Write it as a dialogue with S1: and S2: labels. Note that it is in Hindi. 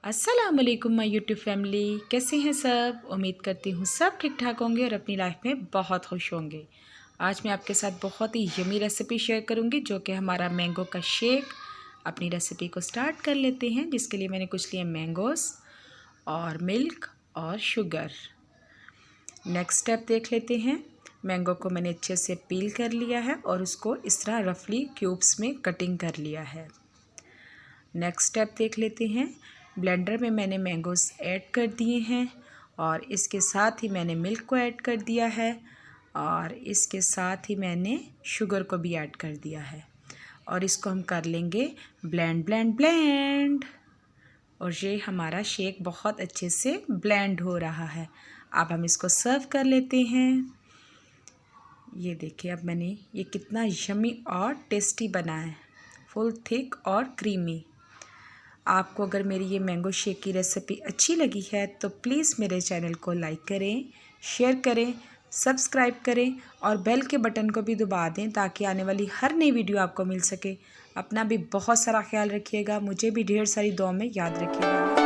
S1: अस्सलामुअलैकुम माय यूट्यूब फैमिली, कैसे हैं सब। उम्मीद करती हूँ सब ठीक ठाक होंगे और अपनी लाइफ में बहुत खुश होंगे। आज मैं आपके साथ बहुत ही यमी रेसिपी शेयर करूँगी जो कि हमारा मैंगो का शेक। अपनी रेसिपी को स्टार्ट कर लेते हैं, जिसके लिए मैंने कुछ लिए मैंगोस और मिल्क और शुगर। नेक्स्ट स्टेप देख लेते हैं। मैंगो को मैंने अच्छे से पील कर लिया है और उसको इस तरह रफली क्यूब्स में कटिंग कर लिया है। नेक्स्ट स्टेप देख लेते हैं। ब्लेंडर में मैंने मैंगोस ऐड कर दिए हैं और इसके साथ ही मैंने मिल्क को ऐड कर दिया है और इसके साथ ही मैंने शुगर को भी ऐड कर दिया है और इसको हम कर लेंगे ब्लेंड ब्लेंड ब्लेंड। और ये हमारा शेक बहुत अच्छे से ब्लेंड हो रहा है। अब हम इसको सर्व कर लेते हैं। ये देखिए, अब मैंने ये कितना यमी और टेस्टी बना है, फुल थिक और क्रीमी। आपको अगर मेरी ये मैंगो शेक की रेसिपी अच्छी लगी है तो प्लीज़ मेरे चैनल को लाइक करें, शेयर करें, सब्सक्राइब करें और बेल के बटन को भी दबा दें ताकि आने वाली हर नई वीडियो आपको मिल सके। अपना भी बहुत सारा ख्याल रखिएगा, मुझे भी ढेर सारी दुआ में याद रखिएगा।